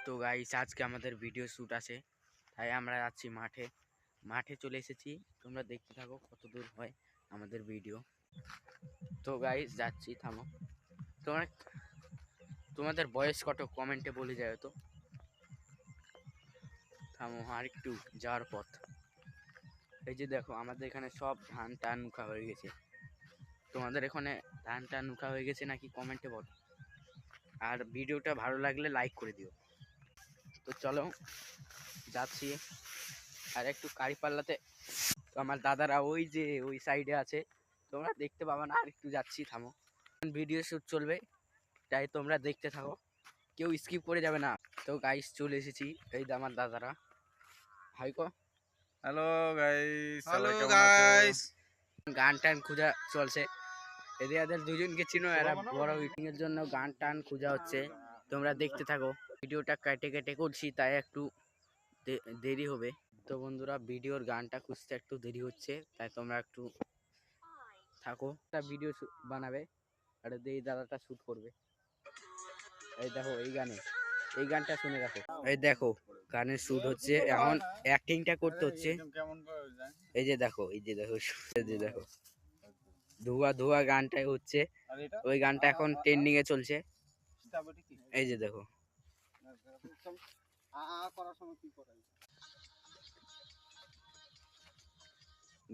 তো গাইস আজকে আমাদের ভিডিও শ্যুট আছে, তাই আমরা যাচ্ছি মাঠে চলে এসেছি। তোমরা দেখতে থাকো কত দূর হয় আমাদের ভিডিও। তো গাইস যাচ্ছি, থামো। তোমরা তোমাদের বয়স কত কমেন্টে বলে যায় তো। থামো, আর একটু যাওয়ার পথ। এই যে দেখো আমাদের এখানে সব ধান টান উঠা হয়ে গেছে। তোমাদের এখানে ধান টান উঠা হয়ে গেছে নাকি কমেন্টে বলো। আর ভিডিওটা ভালো লাগলে লাইক করে দিও। তো চলো যাচ্ছি। আর একটু কারি পাল্লাতে তো আমার দাদারা ওই যে ওই সাইডে আছে, তোমরা দেখতে পাবা না। আর একটু যাচ্ছি, থামো। ভিডিও শুট চলবে, তাই তোমরা দেখতে থাকো, কেউ স্কিপ করে যাবে না। তো গাইস চলে এসেছি, এই যে আমার দাদারা। হাইকো, হ্যালো গাইস, হ্যালো সবাই কেমন আছো? গাইস। গান টান খোঁজা চলছে। এদের দুজনকে চিনো, এরা বড় মিটিং এর জন্য গান টান খোঁজা হচ্ছে। তোমরা দেখতে থাকো, ভিডিওটা কেটে কেটে করছি, তাই একটু দেরি হবে। তো বন্ধুরা, ভিডিওর গানটা খুঁজতে একটু দেরি হচ্ছে, তাই তোমরা একটু থাকো। একটা ভিডিও বানাবে আর এই দাদাটা শুট করবে। এই দেখো এই গানটা শুনে রাখো। এই দেখো গানের শুট হচ্ছে, এখন অ্যাক্টিংটা করতে হচ্ছে। এই যে দেখো এই যে দেখো ধোয়া ধোয়া গানটাই হচ্ছে, ওই গানটা এখন ট্রেন্ডিং এ চলছে। এই যে দেখো,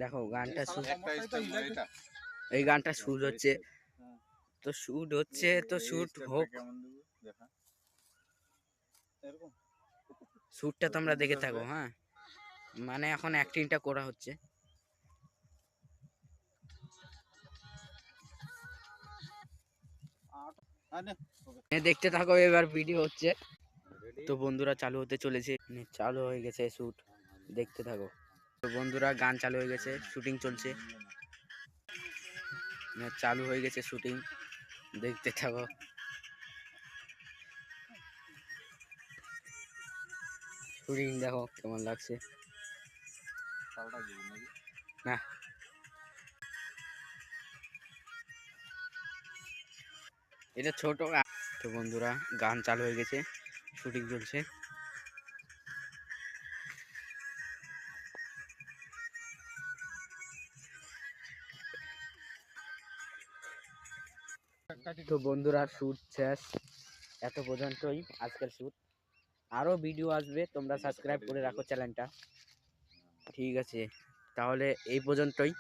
দেখো গানটা এই গানটা শুট হচ্ছে। তো শুট হোক, শুটটা তোমরা দেখে থাকো। হ্যাঁ, মানে এখন অ্যাক্টিংটা করা হচ্ছে। দেখতে থাকো, এবার ভিডিও হচ্ছে। তো বন্ধুরা চালু হতে চলেছে, চালু হয়ে গেছে শুট, দেখতে থাকো। তো বন্ধুরা গান চালু হয়ে গেছে, শুটিং চলছে, চালু হয়ে গেছে শুটিং, দেখতে থাকো। শুটিং দেখো কেমন লাগছে না। এটা ছোট। তো বন্ধুরা গান চালু হয়ে গেছে, শুটিং চলছে। তো বন্ধুরা শুট শেষ, এত পর্যন্তই আজকের শুট। আরো ভিডিও আসবে, তোমরা সাবস্ক্রাইব করে রাখো চ্যানেলটা। ঠিক আছে, তাহলে এই পর্যন্তই।